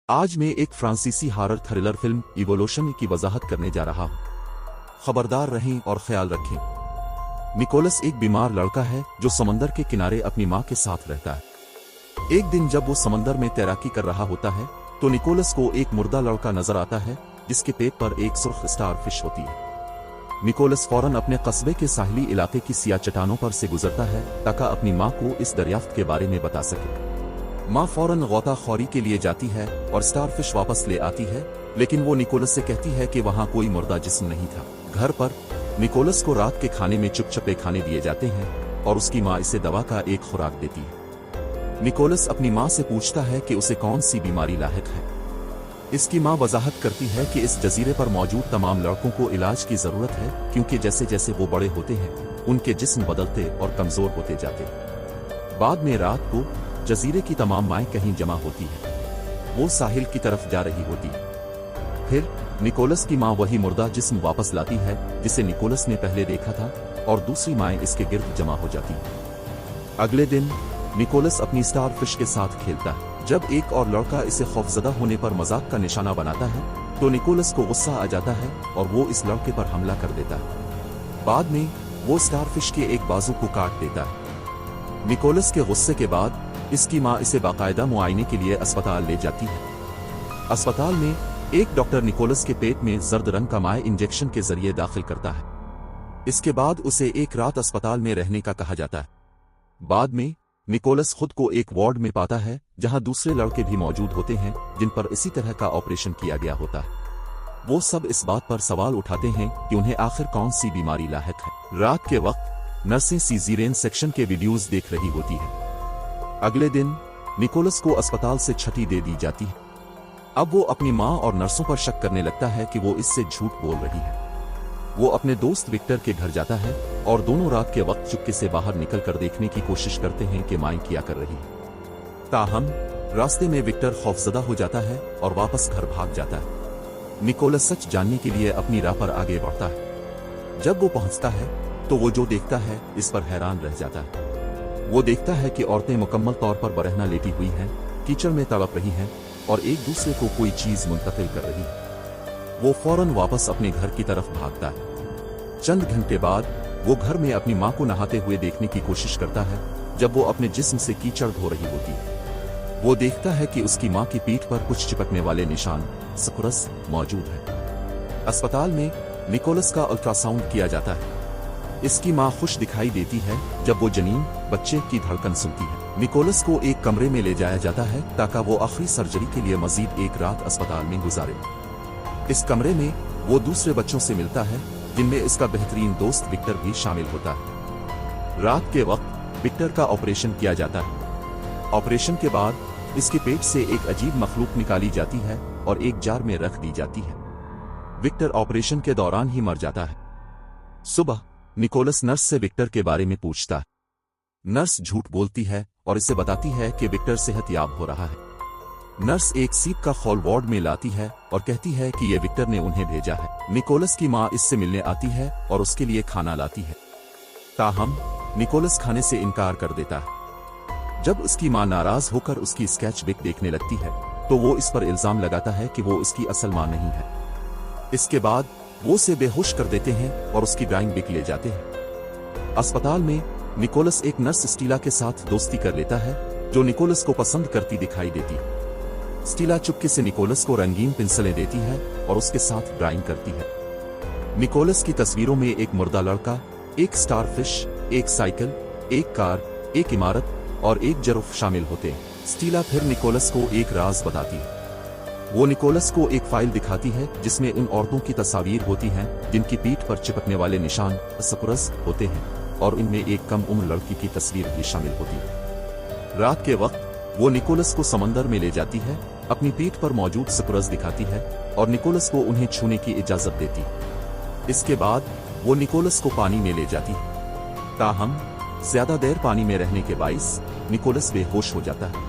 आज मैं एक फ्रांसीसी हॉरर थ्रिलर फिल्म इवोल्यूशन की वजाहत करने जा रहा हूं। खबरदार रहें और ख्याल रखें। निकोलस एक बीमार लड़का है जो समंदर के किनारे अपनी मां के साथ रहता है। एक दिन जब वो समंदर में तैराकी कर रहा होता है तो निकोलस को एक मुर्दा लड़का नजर आता है जिसके पेट पर एक सुर्ख स्टार फिश होती है। निकोलस फौरन अपने कस्बे के साहिली इलाके की सिया चट्टानों पर से गुजरता है ताकि अपनी मां को इस दरियाफ्त के बारे में बता सके। मां फौरन गौताखोरी के लिए जाती है और स्टारफिश वापस ले आती है, लेकिन वो निकोलस से कहती है कि वहां कोई मुर्दा जिस्म नहीं था। घर पर निकोलस को रात के खाने में चुपचापे खाने दिए जाते हैं और उसकी मां इसे दवा का एक खुराक देती है। निकोलस अपनी मां से पूछता है कि उसे कौन सी बीमारी लाहिक है। इसकी मां वजाहत करती है कि इस जजीरे पर मौजूद तमाम लड़कों को इलाज की जरूरत है, क्योंकि जैसे जैसे वो बड़े होते हैं उनके जिस्म बदलते और कमजोर होते जाते। बाद में रात को जजीरे की तमाम माएं कहीं जमा होती है। वो साहिल की तरफ जा रही होती है। फिर निकोलस की मां वही मुर्दा जिस्म वापस लाती है जिसे निकोलस ने पहले देखा था, और दूसरी माएं इसके गिर्द जमा हो जाती हैं। अगले दिन निकोलस अपनी स्टारफिश के साथ खेलता है। जब एक और लड़का इसे खौफजदा होने पर मजाक का निशाना बनाता है तो निकोलस को गुस्सा आ जाता है और वो इस लड़के पर हमला कर देता है। बाद में वो स्टारफिश के एक बाजू को काट देता है। निकोलस के गुस्से के बाद इसकी मां इसे बाकायदा मुआयने के लिए अस्पताल ले जाती है। अस्पताल में एक डॉक्टर निकोलस के पेट में जर्द रंग का माए इंजेक्शन के जरिए दाखिल करता है। इसके बाद उसे एक रात अस्पताल में रहने का कहा जाता है। बाद में निकोलस खुद को एक वार्ड में पाता है जहां दूसरे लड़के भी मौजूद होते हैं जिन पर इसी तरह का ऑपरेशन किया गया होता है। वो सब इस बात पर सवाल उठाते हैं कि उन्हें आखिर कौन सी बीमारी लाहिक है। रात के वक्त नर्सें सीज़ेरियन सेक्शन के वीडियोज देख रही होती हैं। अगले दिन निकोलस को अस्पताल से छुट्टी दे दी जाती है। अब वो अपनी मां और नर्सों पर शक करने लगता है कि वो इससे झूठ बोल रही है। वो अपने दोस्त विक्टर के घर जाता है और दोनों रात के वक्त चुपके से बाहर निकलकर देखने की कोशिश करते हैं कि मां क्या कर रही है। ताहम रास्ते में विक्टर खौफजदा हो जाता है और वापस घर भाग जाता है। निकोलस सच जानने के लिए अपनी राह पर आगे बढ़ता है। जब वो पहुंचता है तो वो जो देखता है इस पर हैरान रह जाता है। वो देखता है कि औरतें मुकम्मल तौर पर बरहना लेटी हुई हैं, कीचड़ में तड़प रही हैं और एक दूसरे को कोई चीज मुंतकिल कर रही है। वो फौरन वापस अपने घर की तरफ भागता है। चंद घंटे बाद वो घर में अपनी मां को नहाते हुए देखने की कोशिश करता है जब वो अपने जिस्म से कीचड़ धो रही होती है। वो देखता है कि उसकी मां की पीठ पर कुछ चिपकने वाले निशान स्क्रस मौजूद है। अस्पताल में निकोलस का अल्ट्रासाउंड किया जाता है। इसकी मां खुश दिखाई देती है जब वो जनीन बच्चे की धड़कन सुनती है। निकोलस को एक कमरे में ले जाया जाता है ताकि वो आखिरी सर्जरी के लिए मजीद एक रात अस्पताल में गुजारे। इस कमरे में वो दूसरे बच्चों से मिलता है जिनमें इसका बेहतरीन दोस्त विक्टर भी शामिल होता है। रात के वक्त विक्टर का ऑपरेशन किया जाता है। ऑपरेशन के बाद इसके पेट से एक अजीब मखलूक निकाली जाती है और एक जार में रख दी जाती है। विक्टर ऑपरेशन के दौरान ही मर जाता है। सुबह निकोलस नर्स से विक्टर के बारे में पूछता है। नर्स झूठ बोलती है और इसे बताती है कि विक्टर सेहतयाब हो रहा है। नर्स एक सीप का खौल वार्ड में लाती है और कहती है कि यह विक्टर ने उन्हें भेजा है। निकोलस की मां इससे मिलने आती है और उसके लिए खाना लाती है। ताहम निकोलस खाने से इनकार कर देता है। जब उसकी मां नाराज होकर उसकी स्केच बुक देखने लगती है तो वो इस पर इल्जाम लगाता है कि वो इसकी असल मां नहीं है। इसके बाद वो उसे बेहोश कर देते हैं और उसकी ड्राइंग बुक ले जाते हैं। अस्पताल में निकोलस एक नर्स स्टीला के साथ दोस्ती कर लेता है जो निकोलस को पसंद करती दिखाई देती है। स्टीला चुपके से निकोलस को रंगीन पेंसिलें देती है और उसके साथ ड्राइंग करती है। निकोलस की तस्वीरों में एक मुर्दा लड़का, एक स्टारफिश, एक साइकिल, एक कार, एक इमारत और एक जरूफ शामिल होते हैं। स्टीला फिर निकोलस को एक राज बताती है। वो निकोलस को एक फाइल दिखाती है जिसमें उन औरतों की तस्वीर होती हैं जिनकी पीठ पर चिपकने वाले निशान स्क्रस होते हैं, और इनमें एक कम उम्र लड़की की तस्वीर भी शामिल होती है। रात के वक्त वो निकोलस को समंदर में ले जाती है, अपनी पीठ पर मौजूद स्क्रस दिखाती है और निकोलस को उन्हें छूने की इजाजत देती है। इसके बाद वो निकोलस को पानी में ले जाती है। ताहम ज्यादा देर पानी में रहने के बाइस निकोलस बेहोश हो जाता है।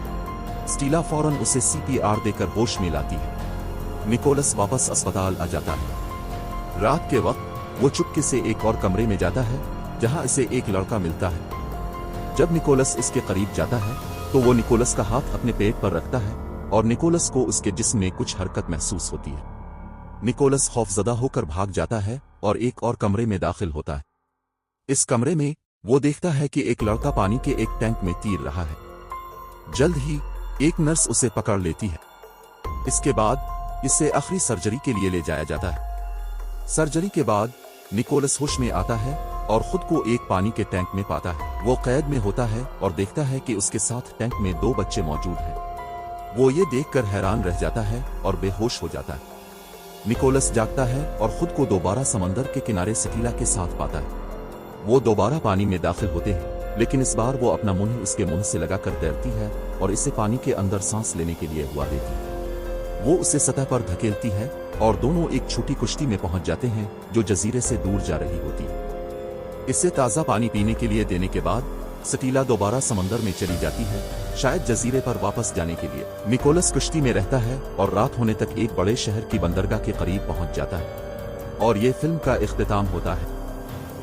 स्टीला फौरन उसे CPR देकर होश में लाती है। निकोलस वापस अस्पताल आ जाता है। रात के वक्त वो चुपके से एक और कमरे में जाता है जहां इसे एक लड़का मिलता है। जब निकोलस इसके करीब जाता है तो वो निकोलस का हाथ अपने पेट पर रखता है और निकोलस को उसके जिस्म में कुछ हरकत महसूस होती है। निकोलस खौफजदा होकर भाग जाता है और एक और कमरे में दाखिल होता है। इस कमरे में वो देखता है कि एक लड़का पानी के एक टैंक में तैर रहा है। जल्द ही एक नर्स उसे पकड़ लेती है। इसके बाद इसे आखिरी सर्जरी के लिए ले जाया जाता है। सर्जरी के बाद निकोलस होश में आता है और खुद को एक पानी के टैंक में पाता है। वो कैद में होता है और देखता है कि उसके साथ टैंक में 2 बच्चे मौजूद हैं। वो ये देखकर हैरान रह जाता है और बेहोश हो जाता है। निकोलस जागता है और खुद को दोबारा समंदर के किनारे सकीला के साथ पाता है। वो दोबारा पानी में दाखिल होते हैं, लेकिन इस बार वो अपना मुंह उसके मुंह से लगाकर तैरती है और इसे पानी के अंदर सांस लेने के लिए हुआ देती है। वो उसे सतह पर धकेलती है और दोनों एक छोटी कुश्ती में पहुंच जाते हैं जो जजीरे से दूर जा रही होती है। इसे ताज़ा पानी पीने के लिए देने के बाद सकीला दोबारा समंदर में चली जाती है, शायद जजीरे पर वापस जाने के लिए। निकोलस कुश्ती में रहता है और रात होने तक एक बड़े शहर की बंदरगाह के करीब पहुंच जाता है और ये फिल्म का इख्तिताम होता है।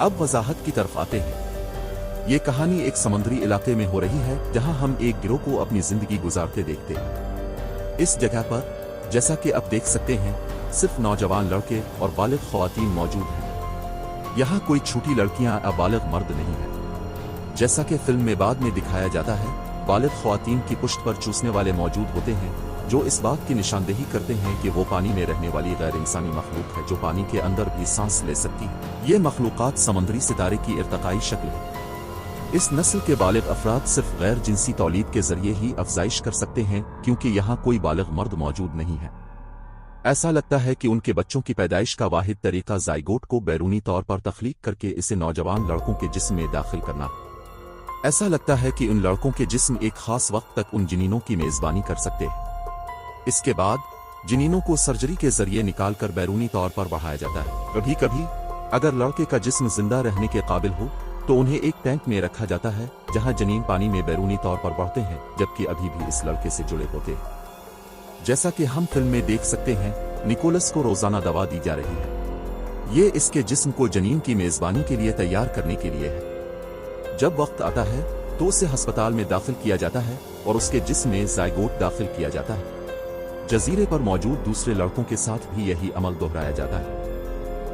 अब वजाहत की तरफ आते हैं। ये कहानी एक समुद्री इलाके में हो रही है जहां हम एक गिरोह को अपनी जिंदगी गुजारते देखते हैं। इस जगह पर जैसा कि आप देख सकते हैं, सिर्फ नौजवान लड़के और बालिग ख्वातीन मौजूद हैं। यहाँ कोई छोटी लड़कियां या बालिग मर्द नहीं है। जैसा कि फिल्म में बाद में दिखाया जाता है, बालिग ख्वातीन की पुश्त पर चूसने वाले मौजूद होते हैं जो इस बात की निशानदेही करते हैं कि वो पानी में रहने वाली गैर इंसानी मखलूक है जो पानी के अंदर भी सांस ले सकती है। ये मखलूकात समुद्री सितारे की इर्तकाई शक्ल है। इस नस्ल के बालिग अफराद सिर्फ गैर जिनसी तौलीद के जरिए ही अफजाइश कर सकते हैं, क्योंकि यहाँ कोई बालिग मर्द मौजूद नहीं है। ऐसा लगता है कि उनके बच्चों की पैदाइश का वाहिद तरीका जाइगोट को बैरूनी तौर पर तख्लीक करके इसे नौजवान लड़कों के जिस्म में दाखिल करना। ऐसा लगता है कि उन लड़कों के जिस्म एक खास वक्त तक उन जनीनों की मेजबानी कर सकते हैं। इसके बाद जनीनों को सर्जरी के जरिए निकालकर बैरूनी तौर पर बढ़ाया जाता है। कभी कभी अगर लड़के का जिस्म जिंदा रहने के काबिल हो तो उन्हें एक टैंक में रखा जाता है जहां जनीन पानी में बैरूनी तौर पर बढ़ते हैं, जबकि अभी भी इस लड़के से जुड़े होते हैं। जैसा कि हम फिल्म में देख सकते हैं, निकोलस को रोजाना दवा दी जा रही है। ये इसके जिस्म को जनीन की मेजबानी के लिए तैयार करने के लिए है। जब वक्त आता है तो उसे अस्पताल में दाखिल किया जाता है और उसके जिस्म में जाइगोट दाखिल किया जाता है। जजीरे पर मौजूद दूसरे लड़कों के साथ भी यही अमल दोहराया जाता है।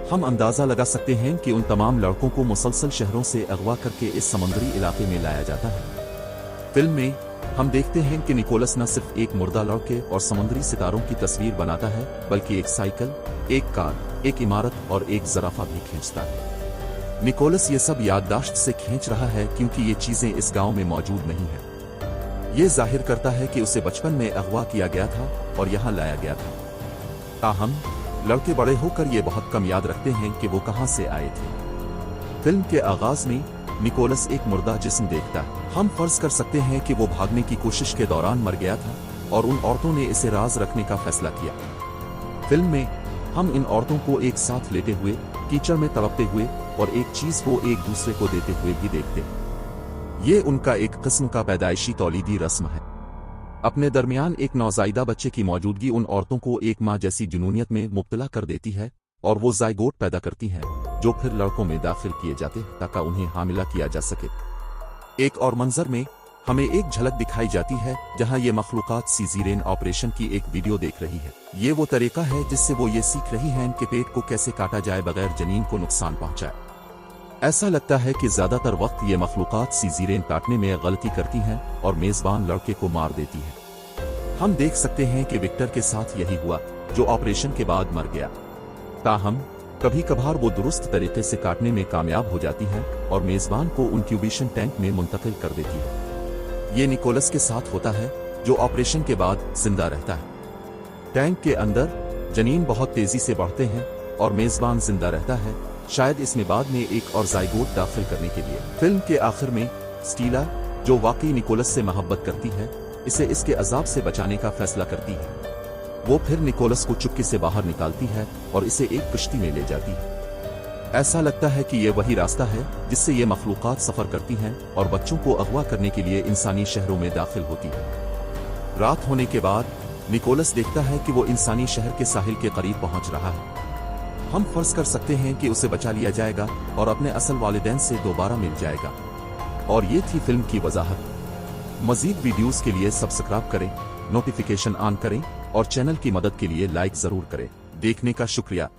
हम अंदाजा लगा सकते हैं कि उन तमाम लड़कों को मुसलसल शहरों से अगवा करके इस समुद्री इलाके में लाया जाता है। फिल्म में हम देखते हैं कि निकोलस न सिर्फ एक मुर्दा लड़के और समुद्री सितारों की तस्वीर बनाता है, बल्कि एक साइकिल, एक कार, एक इमारत और एक ज़राफ़ा भी खींचता है। निकोलस ये सब याददाश्त से खींच रहा है क्योंकि ये चीजें इस गांव में मौजूद नहीं है। ये जाहिर करता है कि उसे बचपन में अगवा किया गया था और यहाँ लाया गया था। ताहम लड़के बड़े होकर ये बहुत कम याद रखते हैं कि वो कहाँ से आए थे। फिल्म के आगाज में निकोलस एक मुर्दा जिस्म देखता है। हम फर्ज कर सकते हैं कि वो भागने की कोशिश के दौरान मर गया था और उन औरतों ने इसे राज रखने का फैसला किया। फिल्म में हम इन औरतों को एक साथ लेटे हुए, कीचड़ में तड़पते हुए और एक चीज को एक दूसरे को देते हुए भी देखते हैं। ये उनका एक किस्म का पैदाइशी तौलीदी रस्म है। अपने दरमियान एक नौज़ायदा बच्चे की मौजूदगी उन औरतों को एक माँ जैसी जुनूनियत में मुब्तला कर देती है और वो जाइगोट पैदा करती हैं, जो फिर लड़कों में दाखिल किए जाते हैं ताकि उन्हें हामिला किया जा सके। एक और मंजर में हमें एक झलक दिखाई जाती है जहां ये मखलूकात सीज़ेरियन ऑपरेशन की एक वीडियो देख रही है। ये वो तरीका है जिससे वो ये सीख रही हैं कि पेट को कैसे काटा जाए बगैर जनीन को नुकसान पहुंचाए। ऐसा लगता है कि ज्यादातर वक्त ये मखलूकात सीज़ेरियन काटने में गलती करती हैं और मेजबान लड़के को मार देती हैं। हम देख सकते हैं कि विक्टर के साथ यही हुआ, जो ऑपरेशन के बाद मर गया। ताहम कभी कभार वो दुरुस्त तरीके से काटने में कामयाब हो जाती है और मेजबान को इंक्यूबेशन टैंक में मुंतकिल कर देती है। ये निकोलस के साथ होता है, जो ऑपरेशन के बाद जिंदा रहता है। टैंक के अंदर जनीन बहुत तेजी से बढ़ते हैं और मेजबान जिंदा रहता है, शायद इसमें बाद में एक और जाइगोट दाखिल करने के लिए। फिल्म के आखिर में स्टीला, जो वाकई निकोलस से मोहब्बत करती है, इसे इसके अजाब से बचाने का फैसला करती है। वो फिर निकोलस को चुपके से बाहर निकालती है और इसे एक कश्ती में ले जाती है। ऐसा लगता है कि यह वही रास्ता है जिससे ये मखलूकात सफर करती हैं और बच्चों को अगवा करने के लिए इंसानी शहरों में दाखिल होती है। रात होने के बाद निकोलस देखता है कि वो इंसानी शहर के साहिल के करीब पहुंच रहा है। हम फर्ज कर सकते हैं कि उसे बचा लिया जाएगा और अपने असल वालिदैन से दोबारा मिल जाएगा। और ये थी फिल्म की वजाहत। मजीद वीडियोस के लिए सब्सक्राइब करें, नोटिफिकेशन ऑन करें और चैनल की मदद के लिए लाइक जरूर करें। देखने का शुक्रिया।